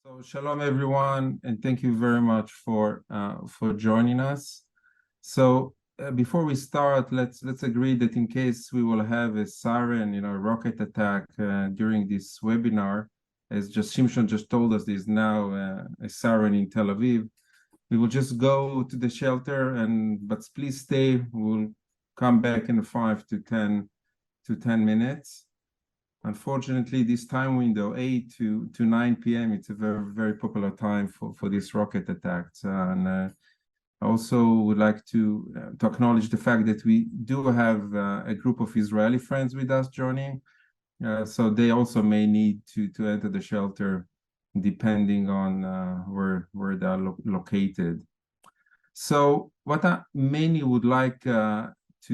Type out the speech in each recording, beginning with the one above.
So shalom everyone, and thank you very much for joining us. So before we start, let's agree that in case we will have a siren, rocket attack during this webinar, as Shimshon just told us, there's now a siren in Tel Aviv. We will just go to the shelter, but please stay. We'll come back in 5 to 10 minutes. Unfortunately, this time window, 8 to 9 p.m., it's a very, very popular time for these rocket attacks. And I also would like to acknowledge the fact that we do have a group of Israeli friends with us joining. So they also may need to enter the shelter depending on where they are located. So what I mainly would like to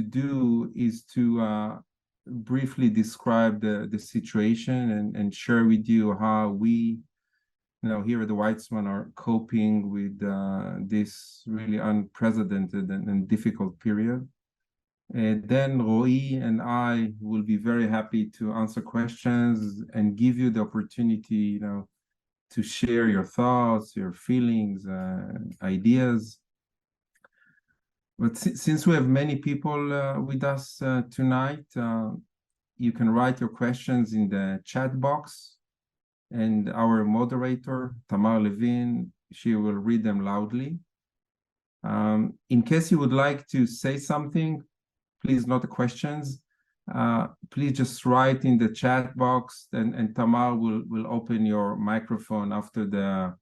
do is to briefly describe the situation and share with you how we, here at the Weizmann are coping with this really unprecedented and difficult period. And then Roee and I will be very happy to answer questions and give you the opportunity, to share your thoughts, your feelings, ideas. But since we have many people with us tonight, you can write your questions in the chat box, and our moderator, Tamar Levin, she will read them loudly. In case you would like to say something, please note the questions. Please just write in the chat box, and Tamar will open your microphone after the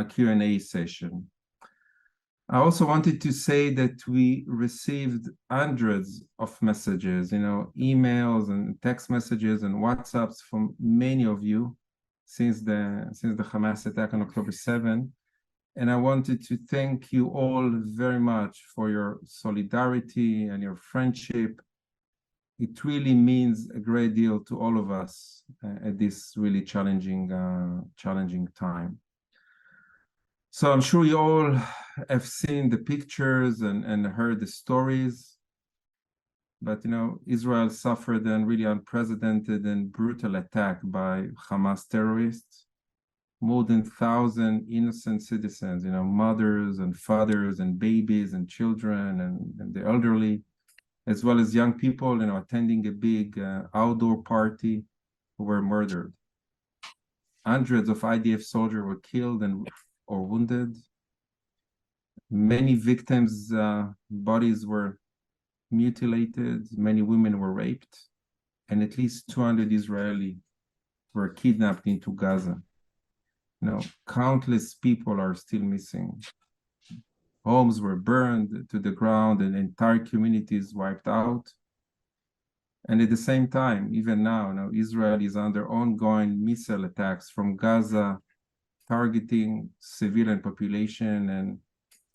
Q&A session. I also wanted to say that we received hundreds of messages, emails and text messages and WhatsApps from many of you since the Hamas attack on October 7. And I wanted to thank you all very much for your solidarity and your friendship. It really means a great deal to all of us at this really challenging time. So I'm sure you all have seen the pictures and heard the stories, but Israel suffered a really unprecedented and brutal attack by Hamas terrorists. More than 1,000 innocent citizens, mothers and fathers and babies and children and the elderly, as well as young people, attending a big outdoor party, who were murdered. Hundreds of IDF soldiers were killed or wounded. Many victims' bodies were mutilated, many women were raped, and at least 200 Israelis were kidnapped into Gaza. Countless people are still missing. Homes were burned to the ground and entire communities wiped out. And at the same time, even now, Israel is under ongoing missile attacks from Gaza, targeting civilian population, and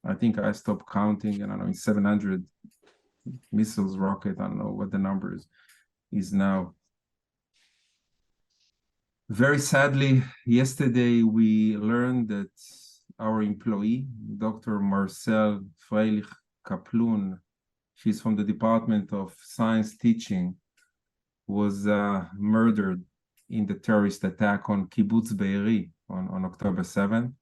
I think I stopped counting, in 700 missiles, rocket, I don't know what the number is now. Very sadly, yesterday we learned that our employee, Dr. Marcel Freilich-Kaplun, she's from the Department of Science Teaching, was murdered in the terrorist attack on Kibbutz Be'eri on October 7th.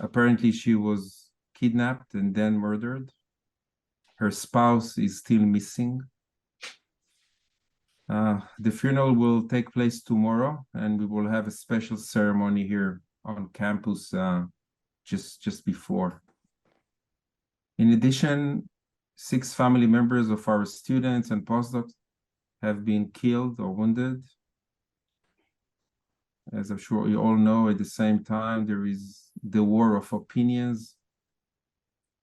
Apparently, she was kidnapped and then murdered. Her spouse is still missing. The funeral will take place tomorrow, and we will have a special ceremony here on campus just before. In addition, 6 family members of our students and postdocs have been killed or wounded. As I'm sure you all know, at the same time, there is the war of opinions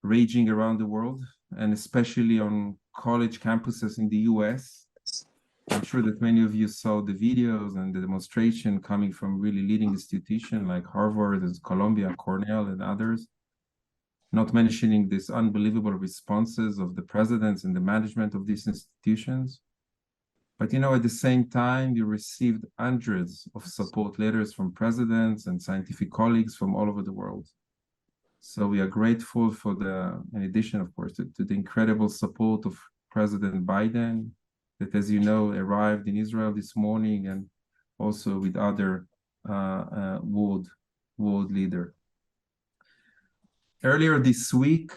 raging around the world, and especially on college campuses in the US. I'm sure that many of you saw the videos and the demonstration coming from really leading institutions like Harvard and Columbia, Cornell, and others, not mentioning these unbelievable responses of the presidents and the management of these institutions. But at the same time, you received hundreds of support letters from presidents and scientific colleagues from all over the world. So we are grateful for in addition, of course, to the incredible support of President Biden, that, as you know, arrived in Israel this morning, and also with other world world leader. Earlier this week,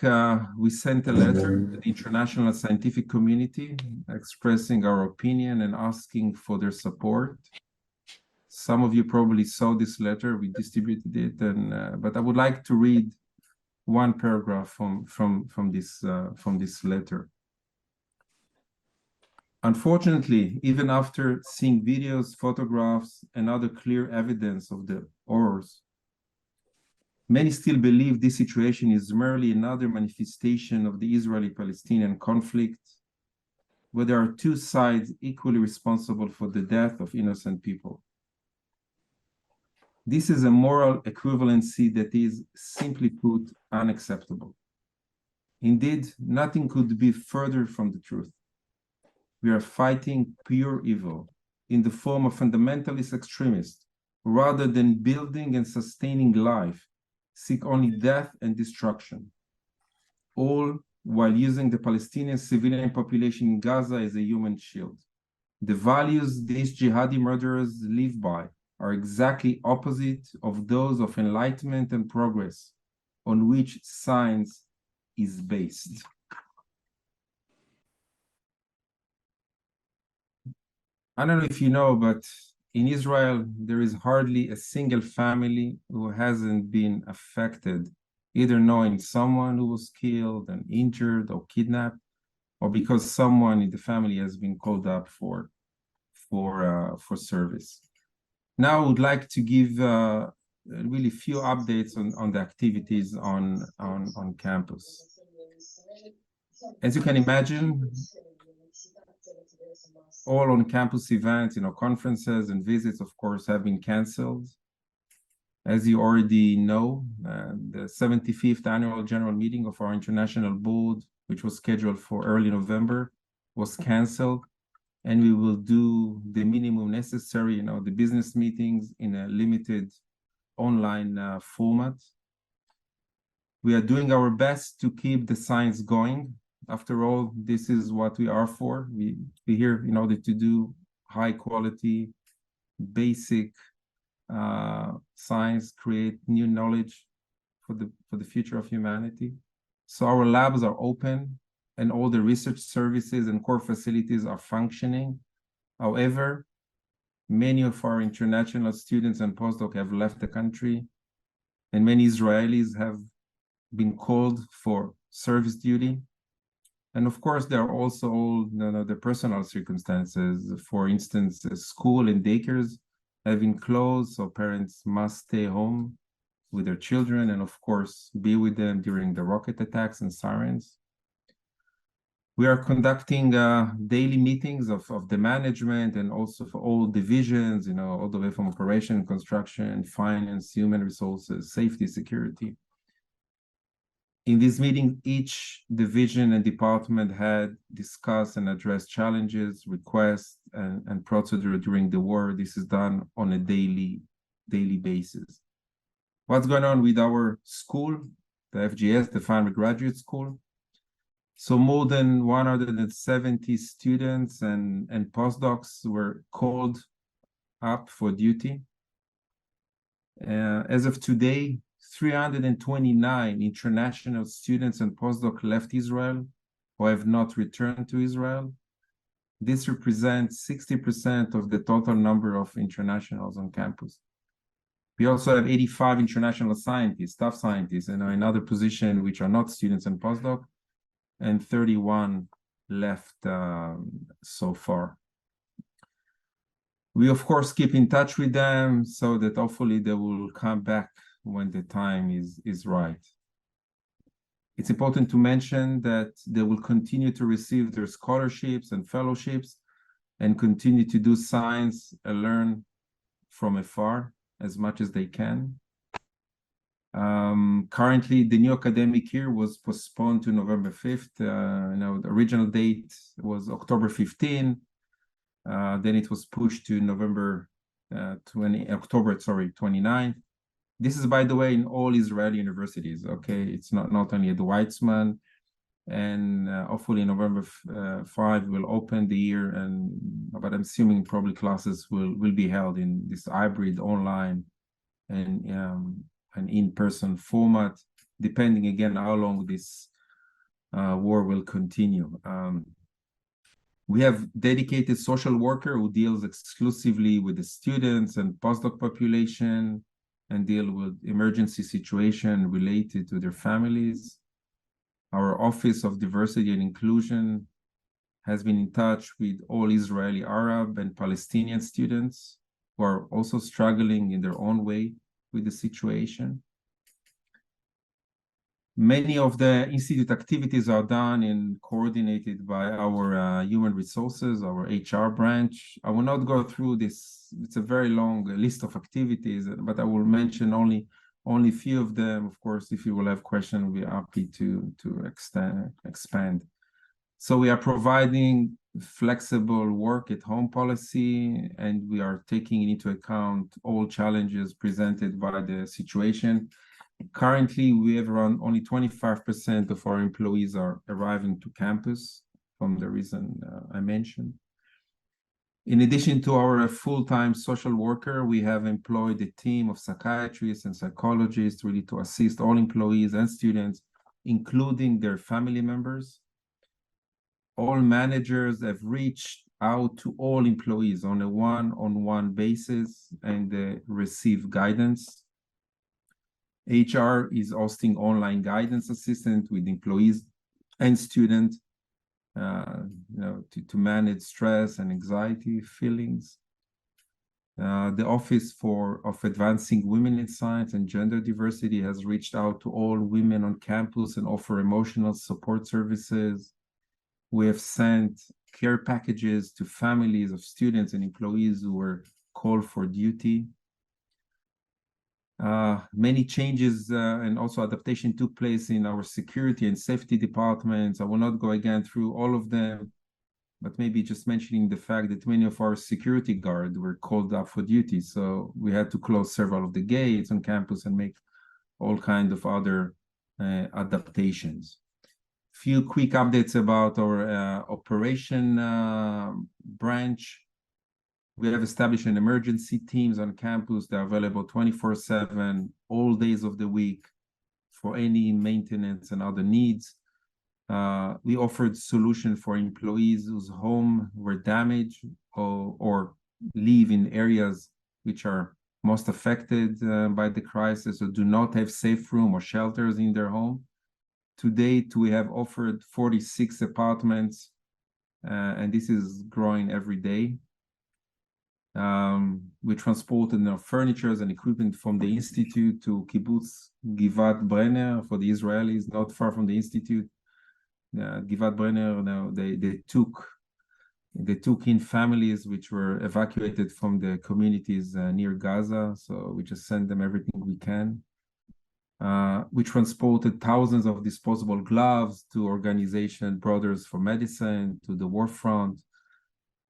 we sent a letter to the international scientific community expressing our opinion and asking for their support. Some of you probably saw this letter. We distributed it, but I would like to read one paragraph from this letter. Unfortunately, even after seeing videos, photographs, and other clear evidence of the horrors, many still believe this situation is merely another manifestation of the Israeli-Palestinian conflict, where there are two sides equally responsible for the death of innocent people. This is a moral equivalency that is, simply put, unacceptable. Indeed, nothing could be further from the truth. We are fighting pure evil in the form of fundamentalist extremists, rather than building and sustaining life, seek only death and destruction, all while using the Palestinian civilian population in Gaza as a human shield. The values these jihadi murderers live by are exactly opposite of those of enlightenment and progress, on which science is based. I don't know if you know, but in Israel, there is hardly a single family who hasn't been affected, either knowing someone who was killed and injured or kidnapped, or because someone in the family has been called up for service. Now I would like to give really few updates on the activities on campus. As you can imagine, all on-campus events, conferences and visits, of course, have been canceled. As you already know, the 75th annual general meeting of our international board, which was scheduled for early November, was canceled. And we will do the minimum necessary, the business meetings in a limited online format. We are doing our best to keep the science going. After all, this is what we are for. We're here in order to do high quality, basic science, create new knowledge for the future of humanity. So our labs are open and all the research services and core facilities are functioning. However, many of our international students and postdocs have left the country, and many Israelis have been called for service duty. And of course, there are also all the personal circumstances. For instance, school and daycares have been closed, so parents must stay home with their children and, of course, be with them during the rocket attacks and sirens. We are conducting daily meetings of the management and also for all divisions, all the way from operation, construction, finance, human resources, safety, security. In this meeting, each division and department had discussed and addressed challenges, requests, and procedure during the war. This is done on a daily basis. What's going on with our school, the FGS, the Feinberg Graduate School? So more than 170 students and postdocs were called up for duty. As of today, 329 international students and postdocs left Israel or have not returned to Israel. This represents 60% of the total number of internationals on campus. We also have 85 international scientists, staff scientists, in other positions which are not students and postdocs, and 31 left so far. We, of course, keep in touch with them so that hopefully they will come back when the time is right. It's important to mention that they will continue to receive their scholarships and fellowships and continue to do science and learn from afar as much as they can. Currently, the new academic year was postponed to November 5th. The original date was October 15. Then it was pushed to October 29. This is, by the way, in all Israeli universities, okay? It's not only at the Weizmann, and hopefully November 5 will open the year, but I'm assuming probably classes will be held in this hybrid online and an in-person format, depending again how long this war will continue. We have dedicated social worker who deals exclusively with the students and postdoc population and deal with emergency situation related to their families. Our Office of Diversity and Inclusion has been in touch with all Israeli, Arab, and Palestinian students who are also struggling in their own way with the situation. Many of the Institute activities are done and coordinated by our human resources, our HR branch. I will not go through this. It's a very long list of activities, but I will mention only a few of them. Of course, if you will have questions, we'll be happy to expand. So we are providing flexible work at home policy, and we are taking into account all challenges presented by the situation. Currently, we have around only 25% of our employees are arriving to campus from the reason I mentioned. In addition to our full-time social worker, we have employed a team of psychiatrists and psychologists really to assist all employees and students, including their family members. All managers have reached out to all employees on a one-on-one basis and receive guidance. HR is hosting online guidance assistant with employees and students to manage stress and anxiety feelings. The Office of Advancing Women in Science and Gender Diversity has reached out to all women on campus and offer emotional support services. We have sent care packages to families of students and employees who were called for duty. Many changes and also adaptation took place in our security and safety departments. I will not go again through all of them, but maybe just mentioning the fact that many of our security guards were called up for duty. So we had to close several of the gates on campus and make all kinds of other adaptations. Few quick updates about our operation branch. We have established an emergency teams on campus. They're available 24/7, all days of the week for any maintenance and other needs. We offered solution for employees whose home were damaged or live in areas which are most affected by the crisis or do not have safe room or shelters in their home. To date, we have offered 46 apartments, and this is growing every day. We transported furniture and equipment from the Institute to Kibbutz Givat Brenner for the Israelis, not far from the Institute. Givat Brenner, they took in families which were evacuated from the communities near Gaza, so we just send them everything we can. We transported thousands of disposable gloves to organization Brothers for Medicine, to the war front.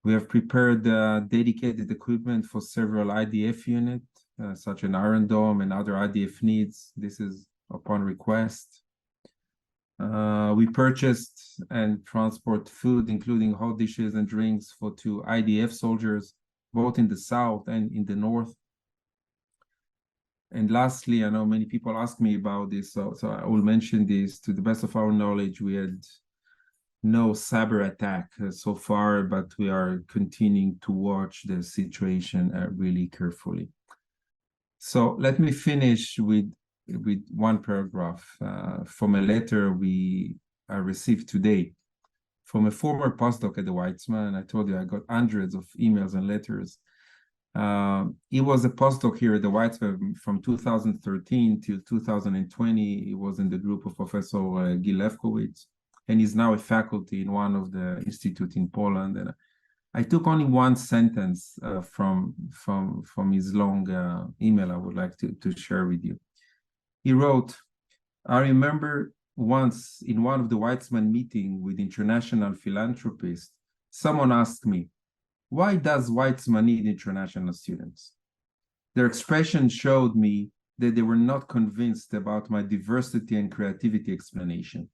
We have prepared dedicated equipment for several IDF units, such as Iron Dome and other IDF needs. This is upon request. We purchased and transport food, including hot dishes and drinks for 2 IDF soldiers, both in the south and in the north. And lastly, I know many people ask me about this, so I will mention this. To the best of our knowledge, we had no cyber attack so far, but we are continuing to watch the situation really carefully. So let me finish with one paragraph from a letter I received today from a former postdoc at the Weizmann. I told you I got hundreds of emails and letters. He was a postdoc here at the Weizmann from 2013 till 2020. He was in the group of Professor Gil Lefkowitz, and he's now a faculty in one of the institutes in Poland. And I took only one sentence from his long email I would like to share with you. He wrote, "I remember once in one of the Weizmann meetings with international philanthropists, someone asked me, why does Weizmann need international students? Their expression showed me that they were not convinced about my diversity and creativity explanation.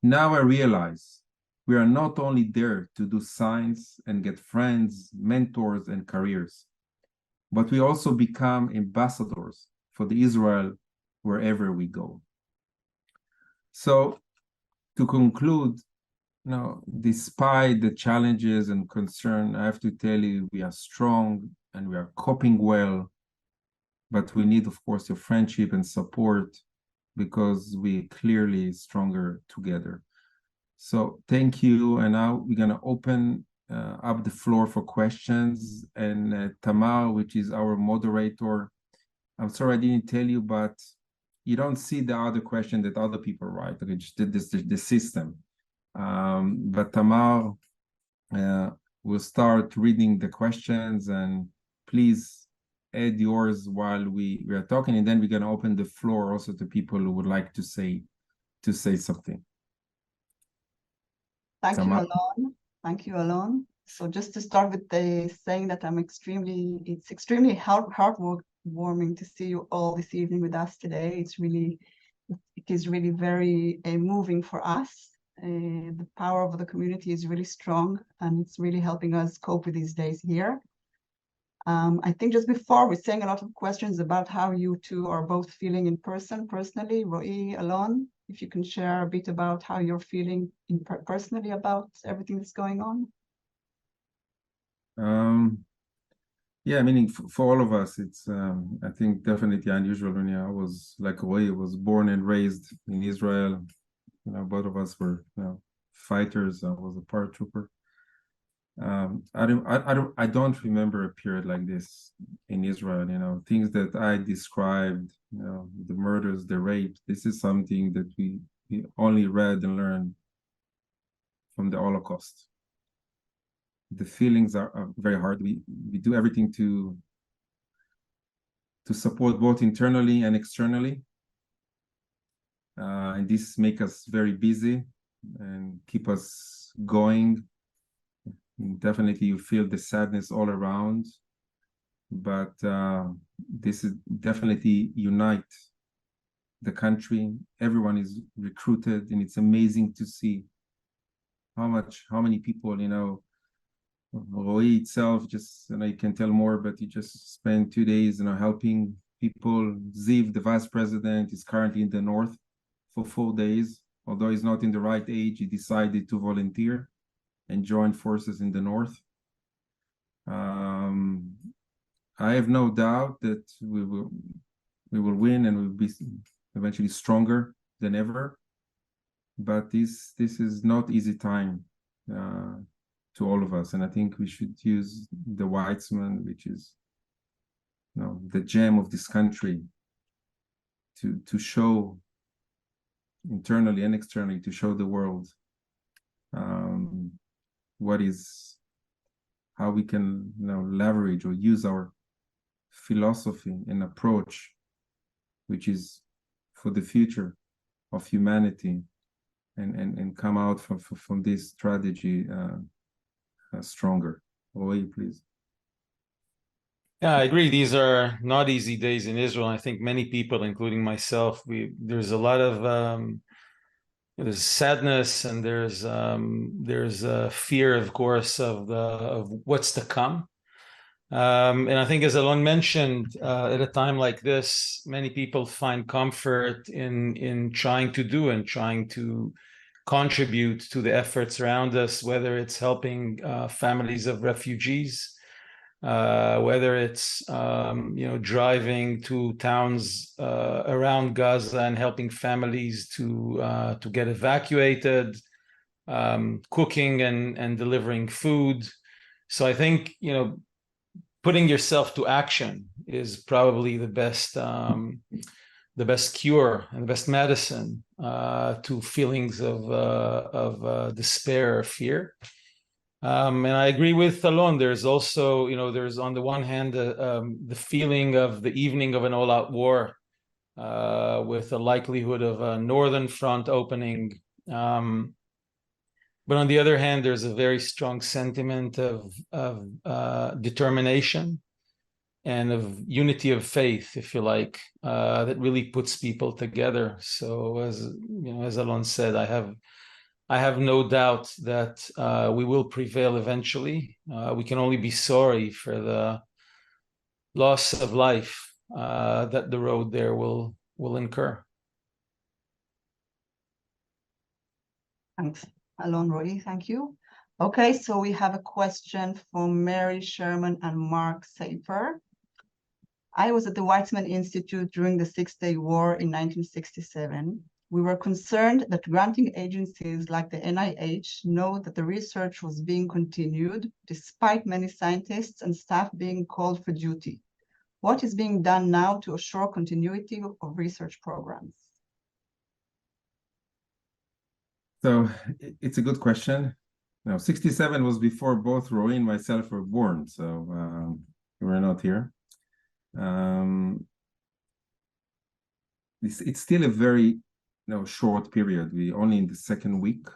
Now I realize we are not only there to do science and get friends, mentors, and careers, but we also become ambassadors the Israel wherever we go. So to conclude, despite the challenges and concern, I have to tell you, we are strong and we are coping well, but we need, of course, your friendship and support because we're clearly stronger together. So thank you. And now we're going to open up the floor for questions. And Tamar, which is our moderator, I'm sorry I didn't tell you, but you don't see the other question that other people write. Okay, just the system. But Tamar will start reading the questions, and please add yours while we are talking, and then we're going to open the floor also to people who would like to say something. Thank you, Alon. Thank you, Alon. So just to start with saying that it's extremely heartwarming to see you all this evening with us today. It is really very moving for us. The power of the community is really strong, and it's really helping us cope with these days here. I think just before, we're saying a lot of questions about how you two are both feeling in person, personally. Roee, Alon, if you can share a bit about how you're feeling personally about everything that's going on. Yeah, meaning for all of us, it's I think definitely unusual. When I was like Roee, was born and raised in Israel. Both of us were fighters. I was a paratrooper. I don't remember a period like this in Israel. Things that I described, the murders, the rape. This is something that we only read and learned from the Holocaust. The feelings are very hard. We do everything to support both internally and externally, and this make us very busy and keep us going. Definitely you feel the sadness all around, but this is definitely unite the country. Everyone is recruited, and it's amazing to see how many people, Roee itself, just, you can tell more, but he just spent 2 days, helping people. Ziv, the vice president, is currently in the north for 4 days. Although he's not in the right age, he decided to volunteer and join forces in the north. I have no doubt that we will win, and we'll be eventually stronger than ever. But this is not easy time to all of us, and I think we should use the Weizmann, which is the gem of this country, to show internally and externally, to show the world how we can leverage or use our philosophy and approach, which is for the future of humanity, and come out from this tragedy stronger. Roee, please. Yeah, I agree. These are not easy days in Israel. I think many people, including myself, there's a lot of there's sadness, and there's a fear, of course, of what's to come. And I think, as Alon mentioned, at a time like this, many people find comfort in trying to contribute to the efforts around us, whether it's helping families of refugees, whether it's driving to towns around Gaza and helping families to get evacuated, cooking and delivering food. So I think putting yourself to action is probably the best cure and the best medicine to feelings of despair or fear. And I agree with Alon. There's also, there's on the one hand the feeling of the evening of an all-out war, with a likelihood of a northern front opening. But on the other hand, there's a very strong sentiment of determination and of unity of faith, if you like, that really puts people together. So as Alon said, I have no doubt that we will prevail eventually. We can only be sorry for the loss of life that the road there will incur. Thanks, Alon, Roee, thank you. Okay, so we have a question from Mary Sherman and Mark Safer. I was at the Weizmann Institute during the Six-Day War in 1967. We were concerned that granting agencies like the NIH know that the research was being continued despite many scientists and staff being called for duty. What is being done now to assure continuity of research programs? So it's a good question. Now, 67 was before both Roee and myself were born, so we're not here. It's still a very short period. We only in the second week.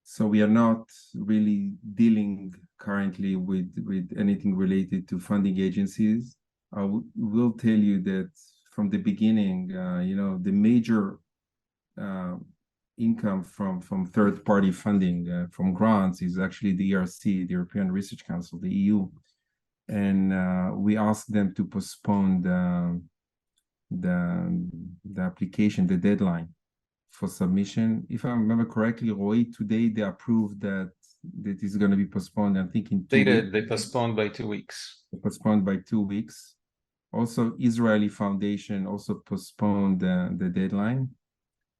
So we are not really dealing currently with anything related to funding agencies. I will tell you that from the beginning, the major income from third-party funding from grants is actually the ERC, the European Research Council, the EU. And we asked them to postpone the application, the deadline for submission. If I remember correctly, Roee, today they approved that is going to be postponed. I think in 2 weeks. They postponed by 2 weeks. They postponed by 2 weeks. Also, Israeli Foundation also postponed the deadline.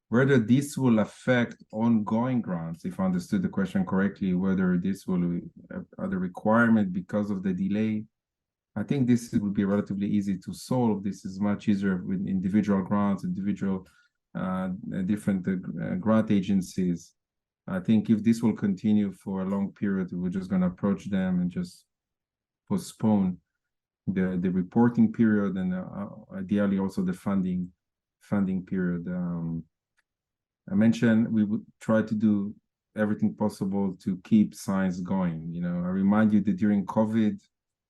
Whether this will affect ongoing grants, if I understood the question correctly, whether this will the requirement because of the delay, I think this will be relatively easy to solve. This is much easier with individual grants, individual different grant agencies. I think if this will continue for a long period, we're just going to approach them and just postpone the reporting period and ideally also the funding period. I mentioned we would try to do everything possible to keep science going. I remind you that during COVID,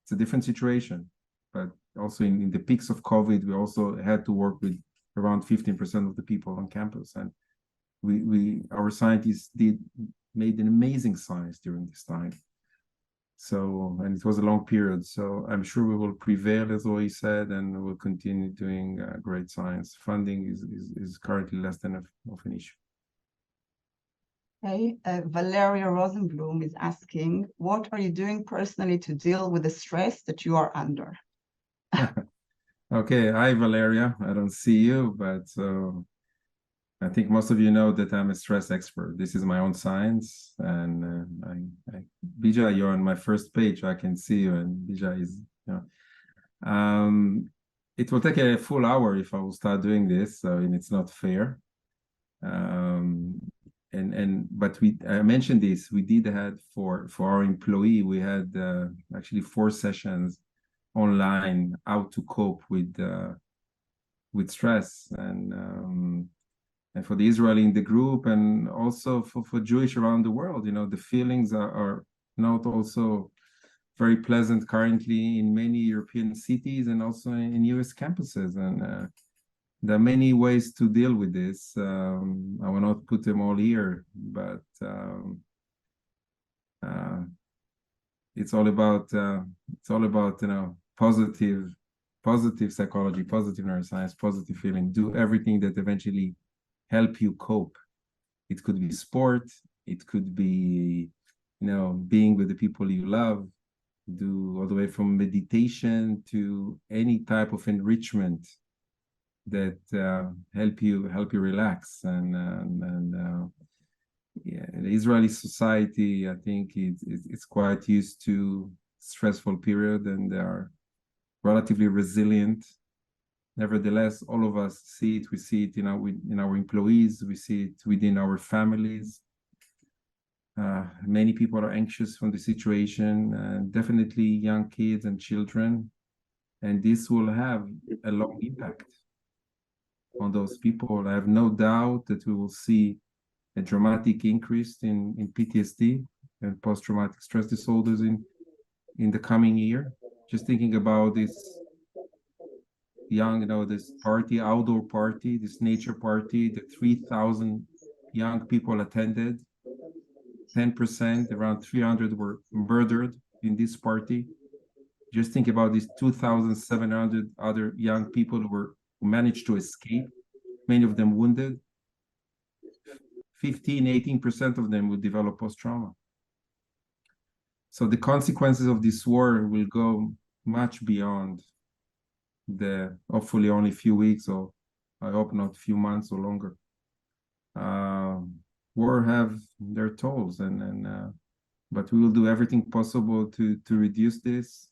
it's a different situation, but also in the peaks of COVID, we also had to work with around 15% of the people on campus, and our scientists made an amazing science during this time. So, and it was a long period. So I'm sure we will prevail, as Roee said, and we'll continue doing great science. Funding is currently less than of an issue. Okay, Valeria Rosenblum is asking, what are you doing personally to deal with the stress that you are under? Okay, hi Valeria. I don't see you, but I think most of you know that I'm a stress expert. This is my own science, and Bija, you're on my first page. I can see you, and Bija is. It will take a full hour if I will start doing this, so and it's not fair. But I mentioned this. We did have for our employee. We had actually 4 sessions online how to cope with stress and for the Israeli in the group, and also for Jewish around the world. The feelings are not also very pleasant currently in many European cities and also in US campuses. And there are many ways to deal with this. I will not put them all here, but it's all about positive psychology, positive neuroscience, positive feeling. Do everything that eventually help you cope. It could be sport, it could be being with the people you love, do all the way from meditation to any type of enrichment that help you relax. And the Israeli society, I think it's quite used to stressful period, and they are relatively resilient. Nevertheless, all of us see it. We see it in our employees. We see it within our families. Many people are anxious from the situation, definitely young kids and children. And this will have a long impact on those people. I have no doubt that we will see a dramatic increase in PTSD and post-traumatic stress disorders in the coming year. Just thinking about this this outdoor party, this nature party, the 3,000 young people attended. 10%, around 300 were murdered in this party. Just think about these 2,700 other young people who managed to escape, many of them wounded. 15–18% of them will develop post-trauma. So the consequences of this war will go much beyond the hopefully only few weeks, or I hope not few months or longer. War have their tolls, but we will do everything possible to reduce this.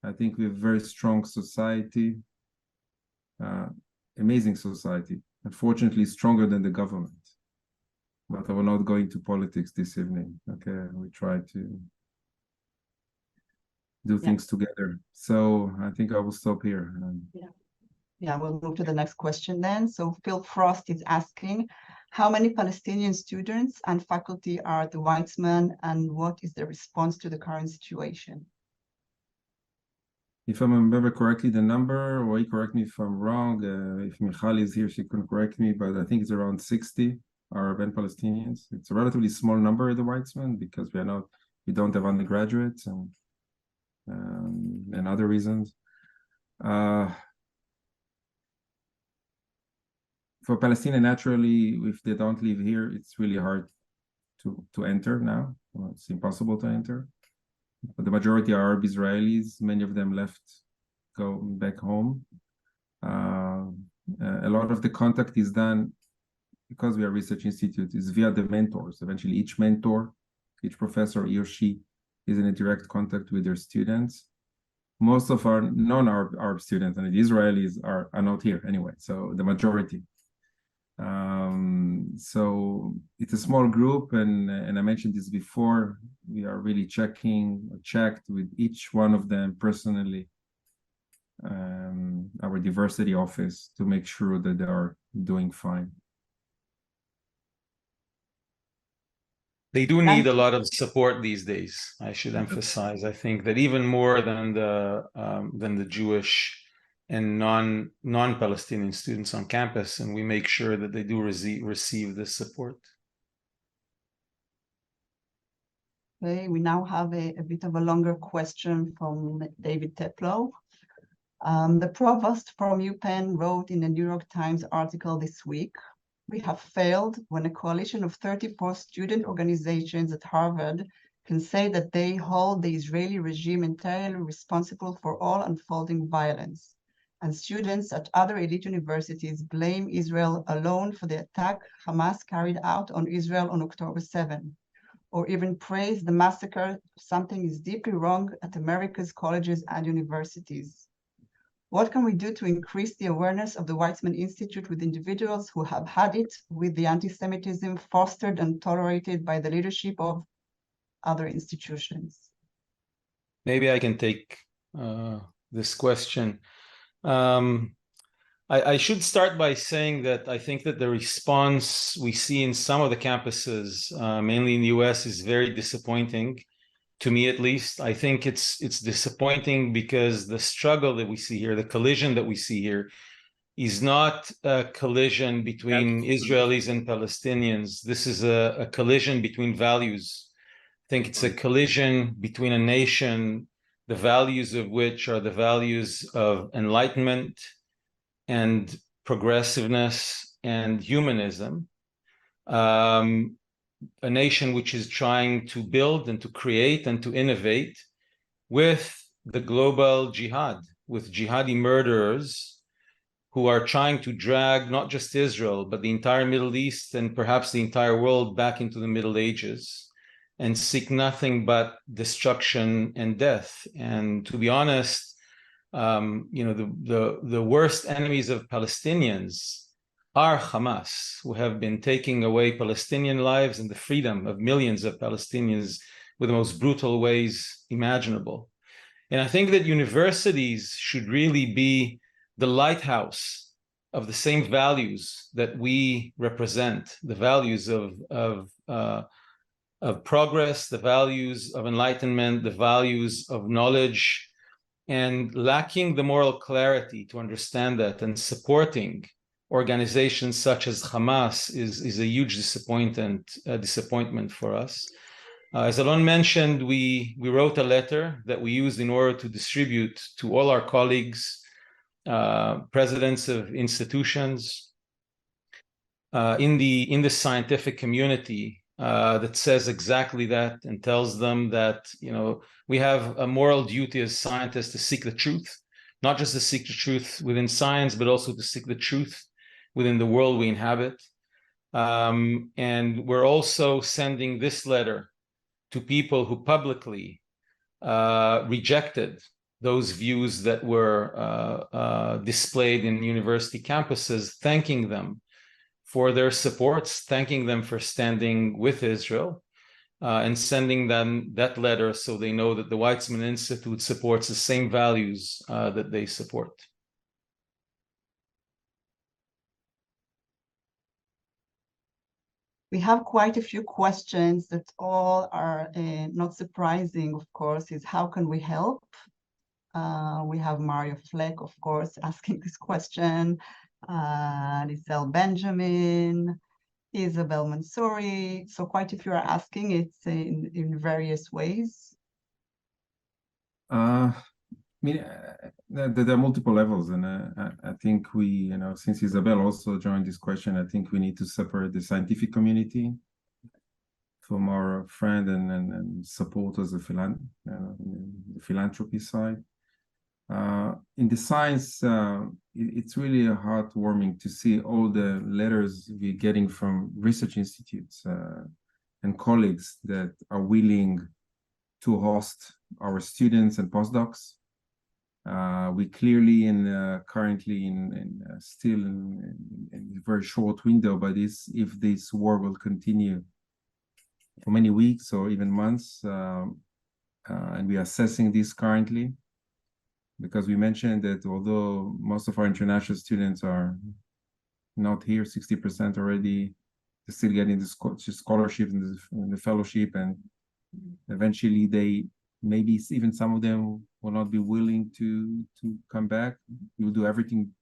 I think we have a very strong society, amazing society, unfortunately stronger than the government. But I will not go into politics this evening. Okay, we try to do things together. So I think I will stop here. Yeah, we'll move to the next question then. So Phil Frost is asking, how many Palestinian students and faculty are at the Weizmann, and what is the response to the current situation? If I remember correctly, the number, or correct me if I'm wrong, if Michal is here, she can correct me, but I think it's around 60 Arab and Palestinians. It's a relatively small number at the Weizmann because we don't have undergraduates and other reasons. For Palestinians, naturally, if they don't live here, it's really hard to enter now. Well, it's impossible to enter. But the majority are Arab Israelis. Many of them go back home. A lot of the contact is done, because we are a research institute, is via the mentors. Eventually, each mentor, each professor, he or she, is in a direct contact with their students. Most of our non-Arab students and the Israelis are not here anyway, so the majority. So it's a small group, and I mentioned this before, we are really checked with each one of them personally, our diversity office, to make sure that they are doing fine. They do need a lot of support these days. I should emphasize. I think that even more than the Jewish and non-Palestinian students on campus, and we make sure that they do receive this support. Okay, we now have a bit of a longer question from David Teplow. The provost from UPenn wrote in a New York Times article this week, "We have failed when a coalition of 34 student organizations at Harvard can say that they hold the Israeli regime entirely responsible for all unfolding violence, and students at other elite universities blame Israel alone for the attack Hamas carried out on Israel on October 7, or even praise the massacre. Something is deeply wrong at America's colleges and universities. What can we do to increase the awareness of the Weizmann Institute with individuals who have had it with the anti-Semitism fostered and tolerated by the leadership of other institutions?" Maybe I can take this question. I should start by saying that I think that the response we see in some of the campuses, mainly in the US, is very disappointing, to me at least. I think it's disappointing because the struggle that we see here, the collision that we see here, is not a collision between Israelis and Palestinians. This is a collision between values. I think it's a collision between a nation, the values of which are the values of enlightenment and progressiveness and humanism. A nation which is trying to build and to create and to innovate with the global jihad, with jihadi murderers who are trying to drag not just Israel, but the entire Middle East and perhaps the entire world back into the Middle Ages, and seek nothing but destruction and death. And to be honest, the worst enemies of Palestinians are Hamas, who have been taking away Palestinian lives and the freedom of millions of Palestinians with the most brutal ways imaginable. And I think that universities should really be the lighthouse of the same values that we represent, the values of progress, the values of enlightenment, the values of knowledge, and lacking the moral clarity to understand that and supporting organizations such as Hamas is a huge disappointment for us. As Alon mentioned, we wrote a letter that we used in order to distribute to all our colleagues, presidents of institutions in the scientific community, that says exactly that, and tells them that, you know, we have a moral duty as scientists to seek the truth, not just to seek the truth within science, but also to seek the truth within the world we inhabit. And we're also sending this letter to people who publicly rejected those views that were displayed in university campuses, thanking them for their supports, thanking them for standing with Israel, and sending them that letter so they know that the Weizmann Institute supports the same values that they support. We have quite a few questions that all are not surprising, of course, is how can we help? We have Mario Fleck, of course, asking this question. Lisel Benjamin, Isabel Mansouri. So quite a few are asking it in various ways. I mean, there are multiple levels, and I think we, you know, since Isabel also joined this question, I think we need to separate the scientific community from our friend and supporters of the philanthropy side. In the science, it's really heartwarming to see all the letters we're getting from research institutes and colleagues that are willing to host our students and postdocs. We clearly currently still in a very short window, but if this war will continue for many weeks or even months, and we are assessing this currently, because we mentioned that although most of our international students are not here, 60% already, they're still getting the scholarship and the fellowship, and eventually they, maybe even some of them will not be willing to come back. We'll do everything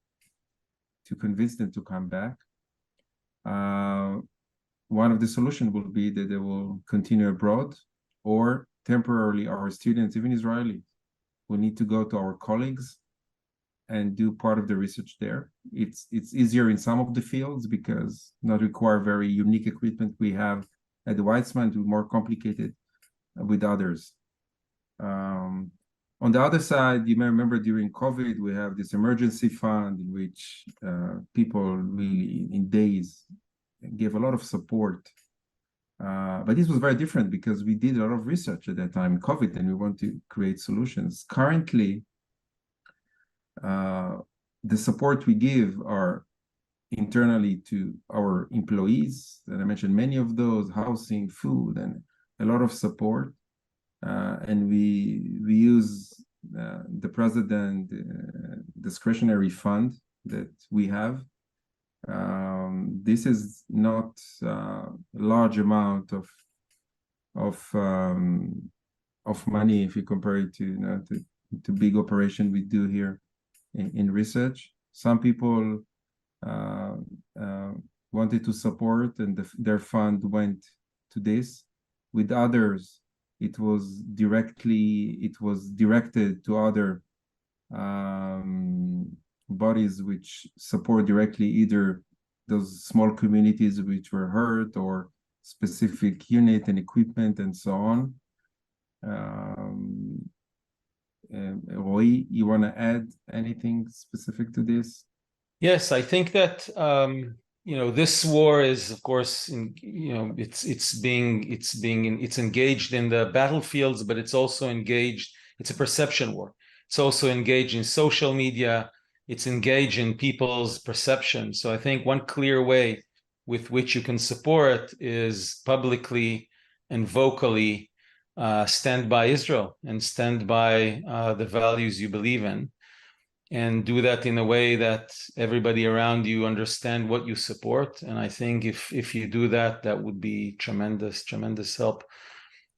to convince them to come back. One of the solutions will be that they will continue abroad, or temporarily our students, even Israeli, will need to go to our colleagues and do part of the research there. It's easier in some of the fields because not require very unique equipment we have at the Weizmann, to more complicated with others. On the other side, you may remember during COVID, we have this emergency fund in which people really in days gave a lot of support. But this was very different because we did a lot of research at that time, COVID, and we want to create solutions. Currently, the support we give are internally to our employees, and I mentioned many of those, housing, food, and a lot of support. And we use the president discretionary fund that we have. This is not a large amount of money if you compare it to to big operation we do here in research. Some people wanted to support, and their fund went to this. With others, it was directed to other bodies which support directly either those small communities which were hurt, or specific unit and equipment and so on. Roee, you want to add anything specific to this? Yes, I think that you know, this war is, of course, it's engaged in the battlefields, but it's also engaged. It's a perception war. It's also engaged in social media. It's engaged in people's perception. So I think one clear way with which you can support is publicly and vocally stand by Israel and stand by the values you believe in, and do that in a way that everybody around you understand what you support. And I think if you do that, that would be tremendous help.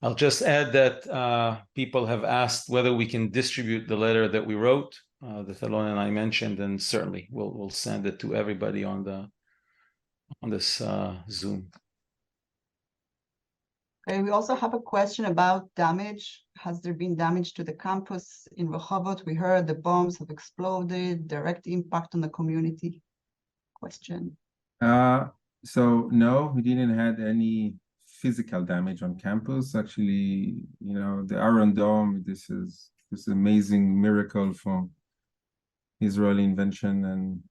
I'll just add that people have asked whether we can distribute the letter that we wrote, that Alon and I mentioned, and certainly we'll send it to everybody on this Zoom. Okay, we also have a question about damage. Has there been damage to the campus in Rehovot? We heard the bombs have exploded, direct impact on the community. Question. So no, we didn't have any physical damage on campus. Actually, the Iron Dome, this is this amazing miracle from Israeli invention, and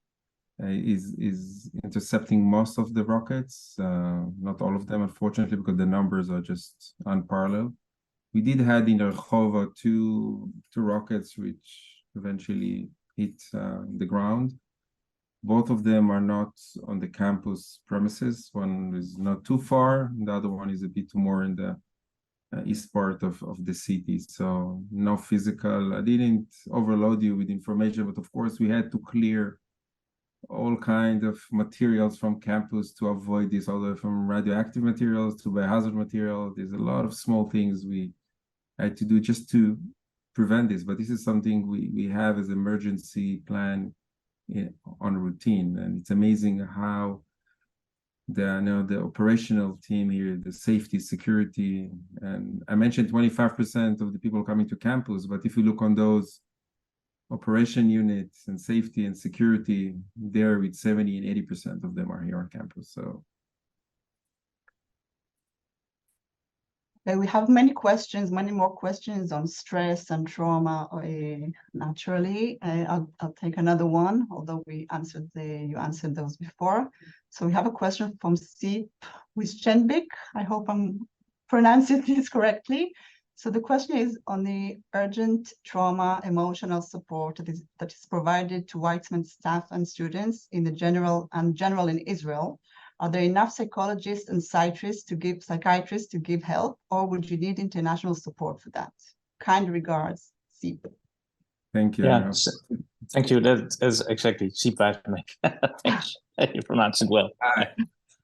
is intercepting most of the rockets, not all of them, unfortunately, because the numbers are just unparalleled. We did have in Rehovot two rockets which eventually hit the ground. Both of them are not on the campus premises. One is not too far, the other one is a bit more in the east part of the city. So no physical. I didn't overload you with information, but of course we had to clear all kinds of materials from campus to avoid this, all the way from radioactive materials to biohazard material. There's a lot of small things we had to do just to prevent this, but this is something we have as emergency plan on routine. And it's amazing how the operational team here, the safety, security, and I mentioned 25% of the people coming to campus, but if you look on those operation units and safety and security, there with 70 and 80% of them are here on campus. So we have many questions, many more questions on stress and trauma. Naturally, I'll take another one, although you answered those before. So we have a question from Sip Wischenbik. I hope I'm pronouncing this correctly. So the question is on the urgent trauma emotional support that is provided to Weizmann staff and students in the general in Israel. Are there enough psychologists and psychiatrists to give help, or would you need international support for that? Kind regards, Sip. Thank you. Yeah, thank you. That is exactly Sip Weizmann. Thanks. You pronounced it well.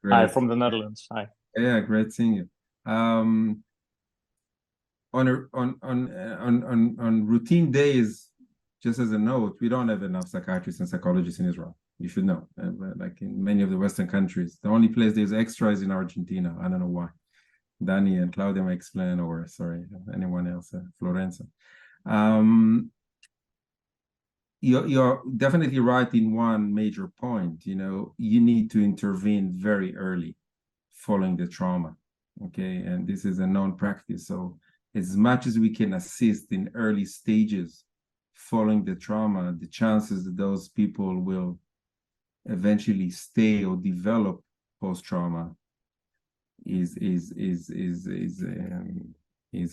Hi, from the Netherlands. Hi. Yeah, great seeing you. On routine days, just as a note, we don't have enough psychiatrists and psychologists in Israel. You should know, like in many of the Western countries, the only place there's extra is in Argentina. I don't know why. Danny and Claudia may explain, or sorry, anyone else, Florenza. You're definitely right in one major point. You need to intervene very early following the trauma, okay? And this is a known practice. So as much as we can assist in early stages following the trauma, the chances that those people will eventually stay or develop post-trauma is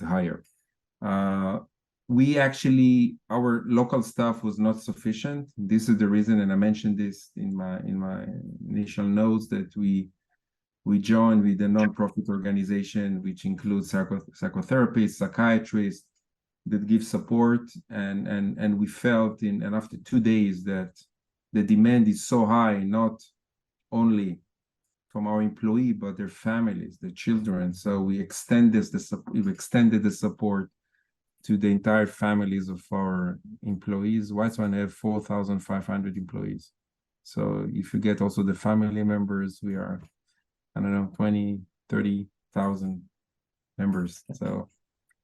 higher. We actually, our local staff was not sufficient. This is the reason, and I mentioned this in my initial notes, that we joined with a non-profit organization which includes psychotherapists, psychiatrists that give support, and we felt and after 2 days that the demand is so high, not only from our employee, but their families, their children. So we extended the support to the entire families of our employees. Weizmann have 4,500 employees. So if you get also the family members, we are, 30,000 members. So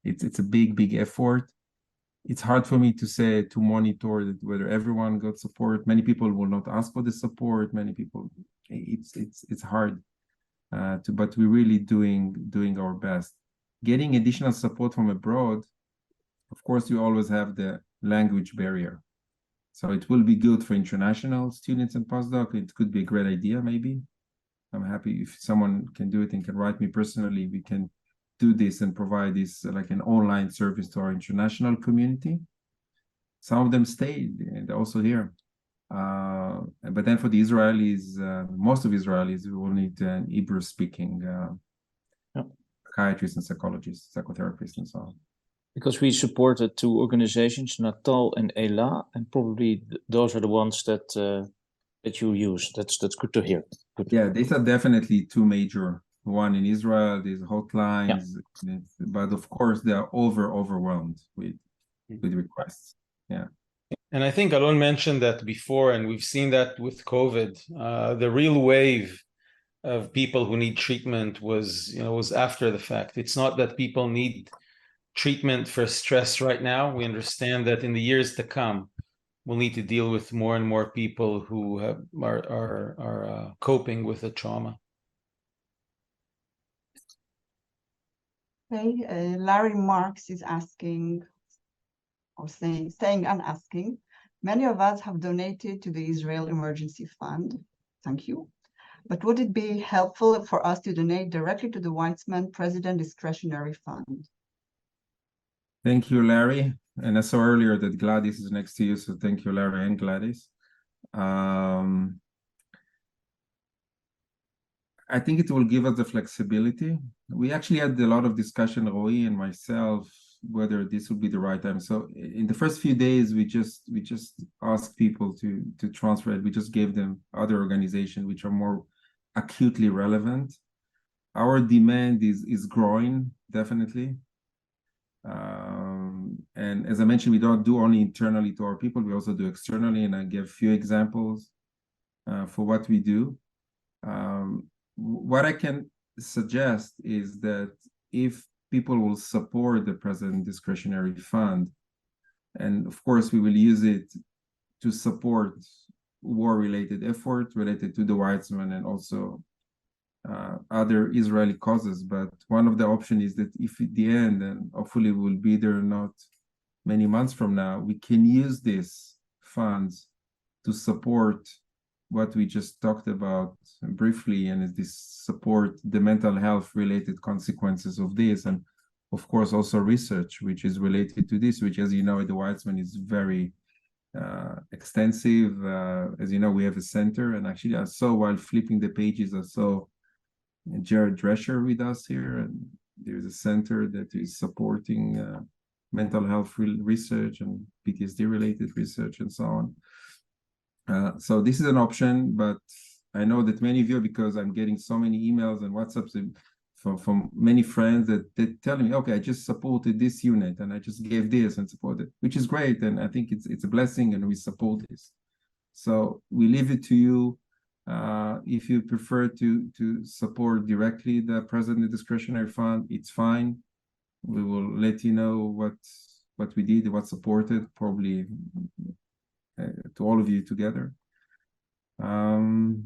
it's a big effort. It's hard for me to monitor that whether everyone got support. Many people will not ask for the support. Many people, it's hard but we're really doing our best. Getting additional support from abroad, of course, you always have the language barrier. So it will be good for international students and postdoc. It could be a great idea, maybe. I'm happy if someone can do it and can write me personally. We can do this and provide this like an online service to our international community. Some of them stayed and also here. But then for the Israelis, most of Israelis, we will need an Hebrew-speaking psychiatrists and psychologists, psychotherapists, and so on. Because we supported two organizations, Natal and Ela, and probably those are the ones that you use. That's good to hear. Yeah, these are definitely two major. One in Israel, there's hotlines, but of course they are overwhelmed with requests. Yeah. And I think Alon mentioned that before, and we've seen that with COVID. The real wave of people who need treatment was after the fact. It's not that people need treatment for stress right now. We understand that in the years to come, we'll need to deal with more and more people who are coping with the trauma. Okay, Larry Marks is asking, or saying and asking, many of us have donated to the Israel Emergency Fund. Thank you. But would it be helpful for us to donate directly to the Weizmann President Discretionary Fund? Thank you, Larry. And I saw earlier that Gladys is next to you, so thank you, Larry and Gladys. I think it will give us the flexibility. We actually had a lot of discussion, Roee and myself, whether this would be the right time. So in the first few days, we just asked people to transfer it. We just gave them other organizations which are more acutely relevant. Our demand is growing, definitely. And as I mentioned, we don't do only internally to our people, we also do externally, and I give a few examples for what we do. What I can suggest is that if people will support the President Discretionary Fund, and of course we will use it to support war-related effort related to the Weizmann and also other Israeli causes. But one of the options is that if at the end, and hopefully we'll be there not many months from now, we can use these funds to support what we just talked about briefly, and is this support the mental health related consequences of this, and of course also research which is related to this, which, as you know, at the Weizmann is very extensive. As you know, we have a center, and actually I saw while flipping the pages, I saw Jared Drescher with us here, and there's a center that is supporting mental health research and PTSD related research and so on. So this is an option, but I know that many of you, because I'm getting so many emails and WhatsApps from many friends that they tell me, okay, I just supported this unit and I just gave this and supported, which is great. And I think it's a blessing and we support this. So we leave it to you. If you prefer to support directly the President Discretionary Fund, it's fine. We will let you know what we did, what supported, probably to all of you together. And